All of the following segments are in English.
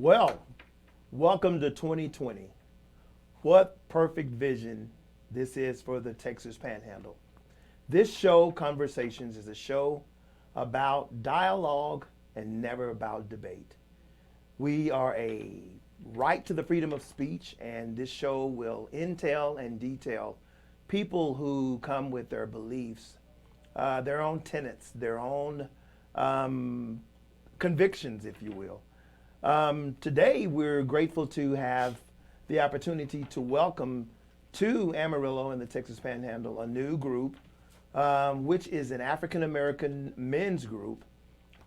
Well, welcome to 2020. What perfect vision this is for the Texas Panhandle. This show, Conversations, is a show about dialogue and never about debate. We are a right to the freedom of speech, and this show will entail and detail people who come with their beliefs, their own tenets, their own convictions, if you will. Today, we're grateful to have the opportunity to welcome to Amarillo and the Texas Panhandle a new group, which is an African American men's group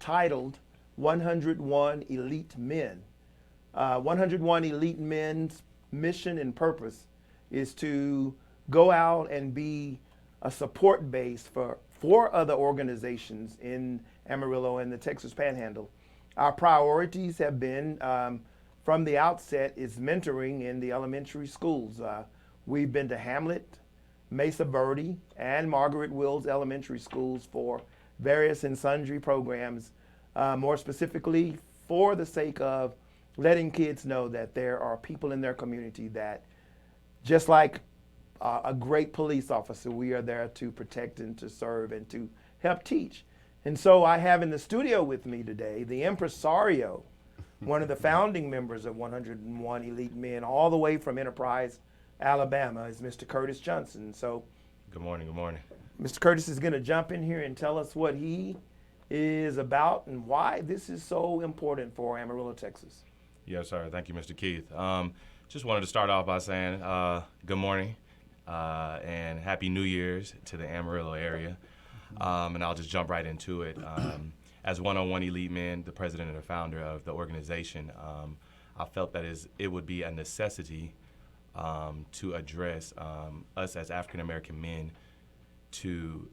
titled 101 Elite Men. 101 Elite Men's mission and purpose is to go out and be a support base for four other organizations in Amarillo and the Texas Panhandle. Our priorities have been, from the outset, is mentoring in the elementary schools. We've been to Hamlet, Mesa Verde, and Margaret Wills elementary schools for various and sundry programs, more specifically for the sake of letting kids know that there are people in their community that, just like a great police officer, we are there to protect and to serve and to help teach. And so I have in the studio with me today the impresario, one of the founding members of 101 Elite Men, all the way from Enterprise, Alabama, is Mr. Curtis Johnson. So, Good morning, good morning. Mr. Curtis is going to jump in here and tell us what he is about and why this is so important for Amarillo, Texas. Yes, sir. Thank you, Mr. Keith. Just wanted to start off by saying good morning and Happy New Year's to the Amarillo area. And I'll just jump right into it. As 101 Elite Men, the president and the founder of the organization, I felt that it would be a necessity to address us as African American men to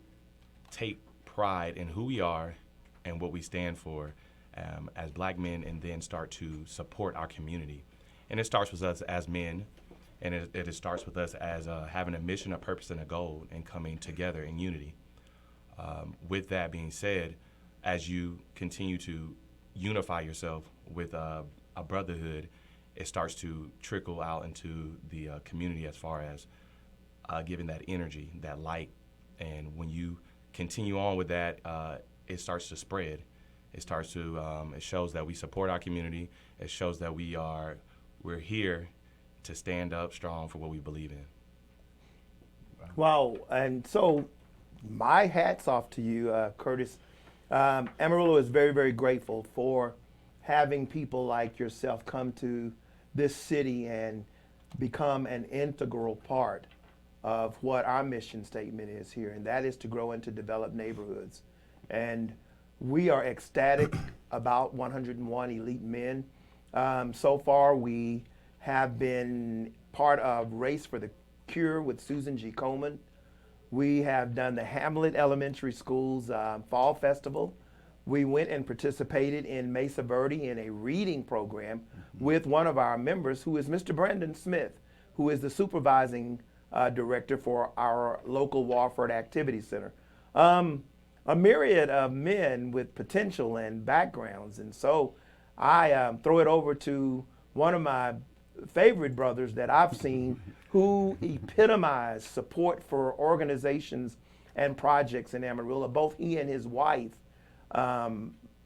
take pride in who we are and what we stand for as black men, and then start to support our community. And it starts with us as men, and it starts with us as having a mission, a purpose, and a goal, and coming together in unity. With that being said, as you continue to unify yourself with a brotherhood, it starts to trickle out into the community as far as giving that energy, that light. And when you continue on with that, it starts to spread. It starts to, it shows that we support our community. It shows that we're here to stand up strong for what we believe in. Wow. And so my hat's off to you, Curtis. Amarillo is very, very grateful for having people like yourself come to this city and become an integral part of what our mission statement is here, and that is to grow and to develop neighborhoods. And we are ecstatic about 101 Elite Men. So far, we have been part of Race for the Cure with Susan G. Komen. We have done the Hamlet Elementary School's Fall Festival. We went and participated in Mesa Verde in a reading program with one of our members, who is Mr. Brandon Smith, who is the supervising director for our local Wofford Activity Center. A myriad of men with potential and backgrounds. And so I throw it over to one of my favorite brothers that I've seen who epitomize support for organizations and projects in Amarillo, both he and his wife,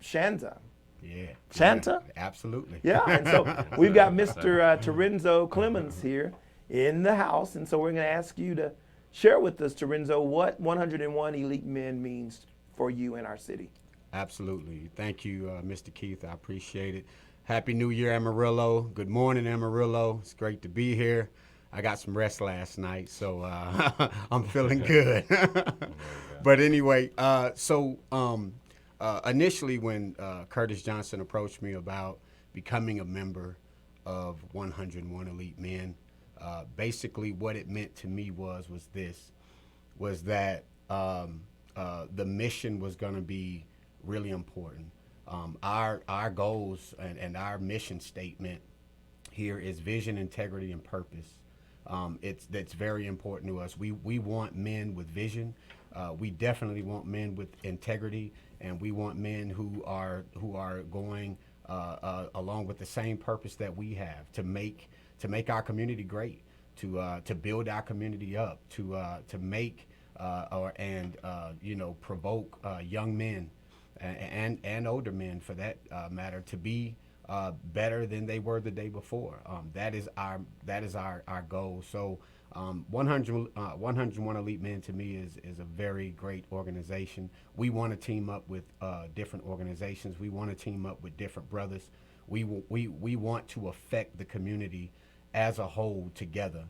Shanta. Yeah. Shanta? Yeah, absolutely. Yeah, and so we've got Mr. Tarenzo Clemmons here in the house, and so we're going to ask you to share with us, Tarenzo, what 101 Elite Men means for you in our city. Absolutely. Thank you, Mr. Keith. I appreciate it. Happy New Year, Amarillo. Good morning, Amarillo. It's great to be here. I got some rest last night, so I'm feeling good. But anyway, initially when Curtis Johnson approached me about becoming a member of 101 Elite Men, basically what it meant to me was that the mission was going to be really important. Our goals and our mission statement here is vision, integrity, and purpose. That's very important to us. We want men with vision. We definitely want men with integrity, and we want men who are going along with the same purpose that we have to make our community great, to build our community up, to make provoke young men and older men, for that matter, to be better than they were the day before. That is our goal. So 101 Elite Men to me is a very great organization. We want to team up with different organizations. We want to team up with different brothers. We want to affect the community as a whole together.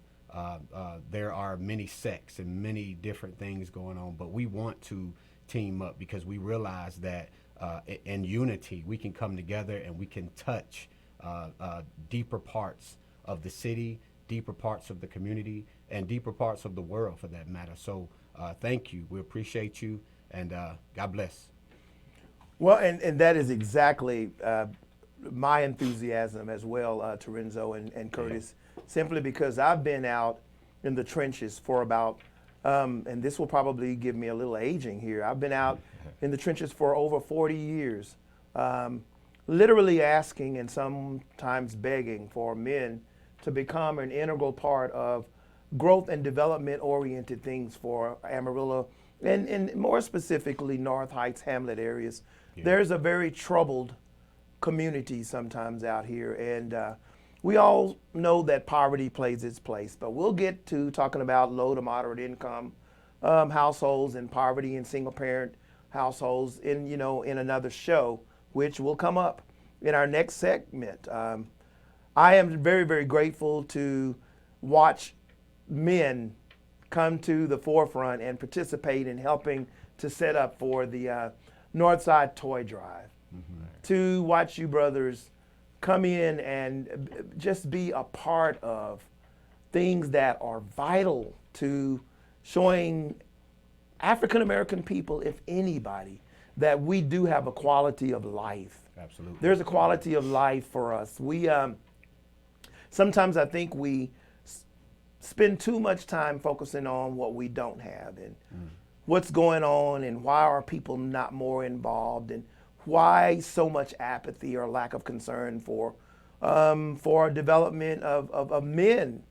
There are many sects and many different things going on, but we want to team up because we realize that in unity we can come together and we can touch deeper parts of the city, deeper parts of the community, and deeper parts of the world for that matter. So thank you. We appreciate you, and God bless. Well, and that is exactly my enthusiasm as well, Tarenzo and Curtis, simply because I've been out in the trenches for about, and this will probably give me a little aging here, I've been out in the trenches for over 40 years, literally asking and sometimes begging for men to become an integral part of growth and development-oriented things for Amarillo, and more specifically North Heights, Hamlet areas. Yeah. There's a very troubled community sometimes out here, and we all know that poverty plays its place, but we'll get to talking about low to moderate income households and poverty in single-parent households in another show, which will come up in our next segment. I am very, very grateful to watch men come to the forefront and participate in helping to set up for the Northside Toy Drive. Mm-hmm. To watch you brothers come in and just be a part of things that are vital to showing African American people, if anybody, that we do have a quality of life. Absolutely. There's a quality of life for us. We sometimes I think we spend too much time focusing on what we don't have and what's going on and why are people not more involved and why so much apathy or lack of concern for development of men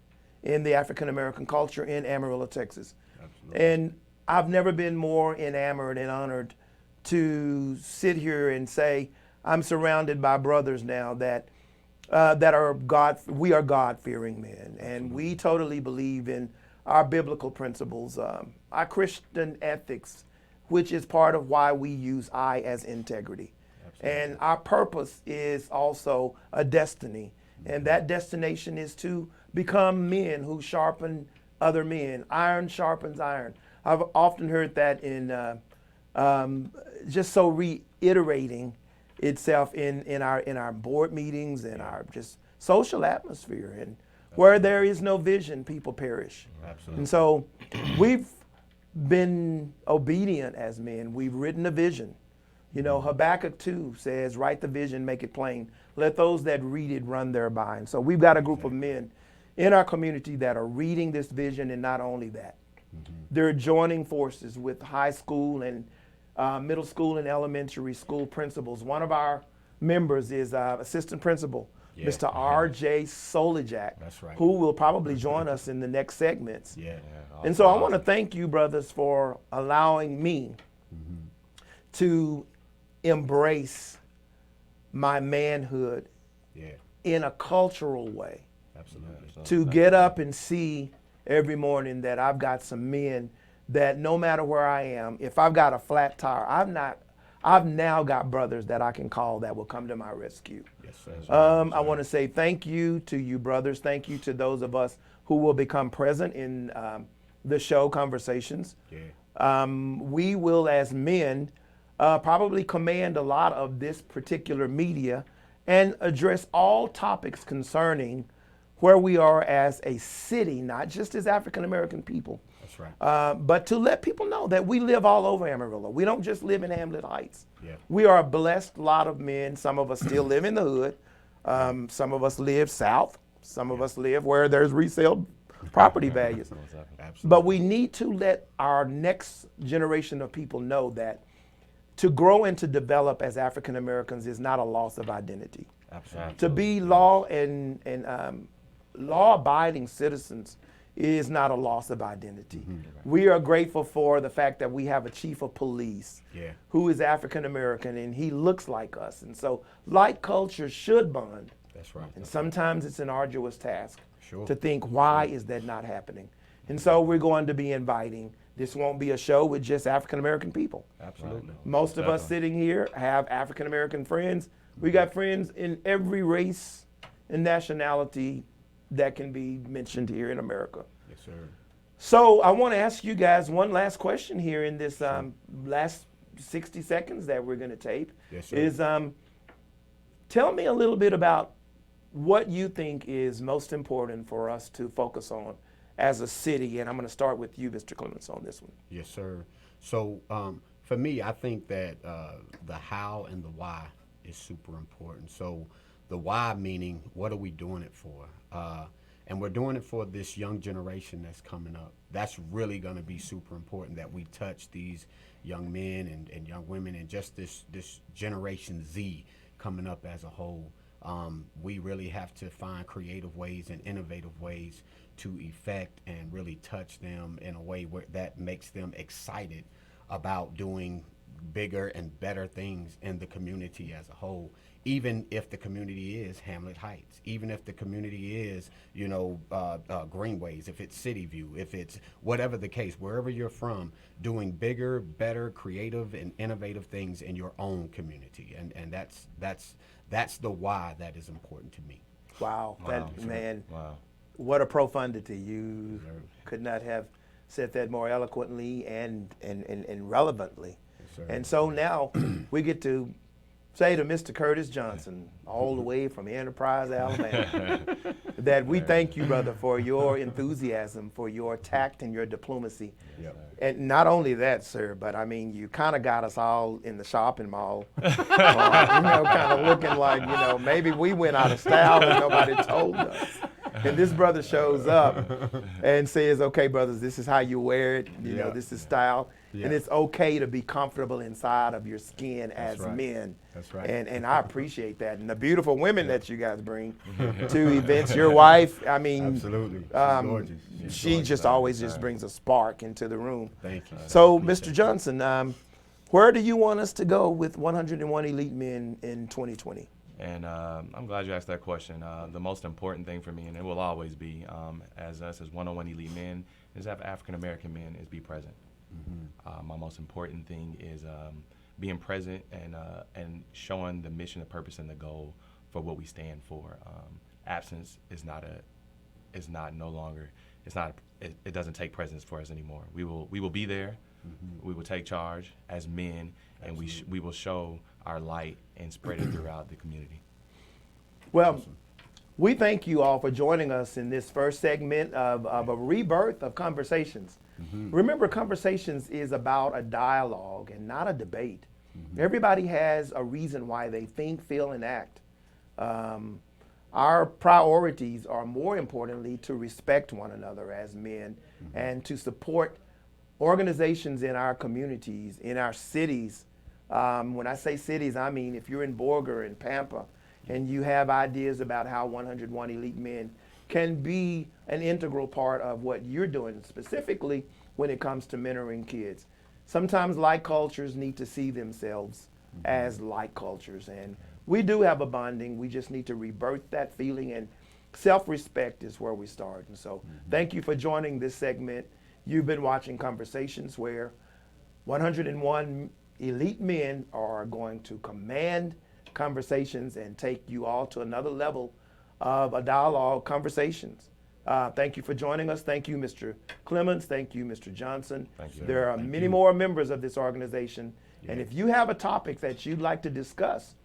in the African American culture in Amarillo, Texas. Absolutely. And I've never been more enamored and honored to sit here and say I'm surrounded by brothers now that are we are God-fearing men, and we totally believe in our biblical principles, our Christian ethics, which is part of why we use I as integrity. Absolutely. And our purpose is also a destiny, and that destination is to become men who sharpen other men. Iron sharpens iron. I've often heard that in just so reiterating itself in our board meetings and our just social atmosphere. And where there is no vision, people perish. Absolutely. And so we've been obedient as men. We've written a vision. Habakkuk 2 says, write the vision, make it plain. Let those that read it run thereby. And so we've got a group of men in our community that are reading this vision, and not only that, they're joining forces with high school and middle school and elementary school principals. One of our members is assistant principal, Mr. R.J. Solijak, that's right, who will probably join us in the next segments. Awesome. And so I want to thank you, brothers, for allowing me to embrace my manhood in a cultural way. Absolutely. To get up and see every morning that I've got some men that no matter where I am, if I've got a flat tire, I've now got brothers that I can call that will come to my rescue. Yes, sir. I want to say thank you to you brothers. Thank you to those of us who will become present in the show conversations. Yeah. We will, as men, probably command a lot of this particular media and address all topics concerning where we are as a city, not just as African American people. That's right. But to let people know that we live all over Amarillo. We don't just live in Hamlet Heights. Yeah. We are a blessed lot of men. Some of us still live in the hood. Some of us live south. Some of us live where there's resale property values. Absolutely. But we need to let our next generation of people know that to grow and to develop as African Americans is not a loss of identity. Absolutely. To be law and law-abiding citizens is not a loss of identity. We are grateful for the fact that we have a chief of police who is African American, and he looks like us. And so like culture should bond. That's right. And sometimes it's an arduous task Sure. to think, why is that not happening? And so we're going to be inviting. This won't be a show with just African American people. Absolutely. Most of us sitting here have African American friends. We got friends in every race and nationality that can be mentioned here in America. Yes, sir. So I want to ask you guys one last question here in this last 60 seconds that we're going to tape. Yes, sir. Is tell me a little bit about what you think is most important for us to focus on as a city. And I'm going to start with you, Mr. Clemmons, on this one. Yes, sir. So for me, I think that the how and the why is super important. So the why meaning, what are we doing it for? And we're doing it for this young generation that's coming up. That's really going to be super important, that we touch these young men and young women and just this Generation Z coming up as a whole. We really have to find creative ways and innovative ways to effect and really touch them in a way where that makes them excited about doing bigger and better things in the community as a whole. Even if the community is Hamlet Heights, even if the community is, Greenways, if it's City View, if it's whatever the case, wherever you're from, doing bigger, better, creative, and innovative things in your own community. And that's the why that is important to me. Wow. Man, Wow. what a profundity. You could not have said that more eloquently and relevantly. Yes, sir. And so now we get to say to Mr. Curtis Johnson, all the way from Enterprise, Alabama, that we thank you, brother, for your enthusiasm, for your tact and your diplomacy. Yep. And not only that, sir, but I mean, you kind of got us all in the shopping mall, kind of looking like, maybe we went out of style and nobody told us. And this brother shows up and says, okay, brothers, this is how you wear it. This is style. Yeah. And it's okay to be comfortable inside of your skin as right. men. That's right. And I appreciate that. And the beautiful women that you guys bring to events. Your wife, I mean, Absolutely. She's gorgeous. she gorgeous. just always just brings a spark into the room. Thank you. So, Mr. Johnson, where do you want us to go with 101 Elite Men in 2020? And I'm glad you asked that question. The most important thing for me, and it will always be, as us as 101 Elite Men, is have African American men is be present. My most important thing is being present and showing the mission, the purpose, and the goal for what we stand for. Absence is it doesn't take presence for us anymore. We will be there. We will take charge as men, and we will show our light and spread it throughout the community. Well, we thank you all for joining us in this first segment of a rebirth of Conversations. Remember, Conversations is about a dialogue and not a debate. Everybody has a reason why they think, feel, and act. Our priorities are, more importantly, to respect one another as men and to support organizations in our communities, in our cities. When I say cities, I mean if you're in Borger and Pampa and you have ideas about how 101 Elite Men can be an integral part of what you're doing, specifically when it comes to mentoring kids. Sometimes like cultures need to see themselves as like cultures, and we do have a bonding. We just need to rebirth that feeling, and self-respect is where we start. And so thank you for joining this segment. You've been watching Conversations, where 101 elite men are going to command conversations and take you all to another level of a dialogue conversations. Thank you for joining us. Thank you, Mr. Clemmons. Thank you, Mr. Johnson. Thank you. There are many more members of this organization. And if you have a topic that you'd like to discuss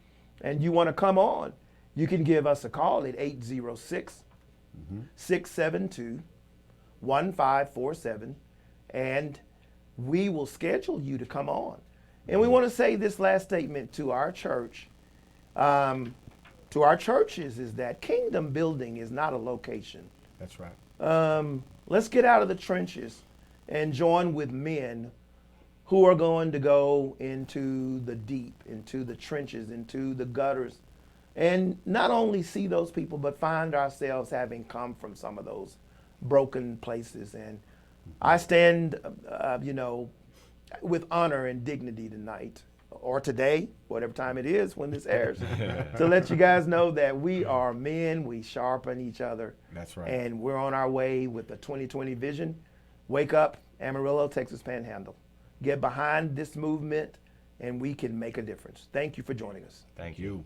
and you want to come on, you can give us a call at 806-672-1547, and we will schedule you to come on. And we want to say this last statement to our church, to our churches, is that kingdom building is not a location. That's right. Let's get out of the trenches and join with men who are going to go into the deep, into the trenches, into the gutters, and not only see those people, but find ourselves having come from some of those broken places. And I stand, with honor and dignity tonight, or today, whatever time it is when this airs, to let you guys know that we are men, we sharpen each other. That's right. And we're on our way with the 2020 vision. Wake up, Amarillo, Texas Panhandle. Get behind this movement, and we can make a difference. Thank you for joining us. Thank you.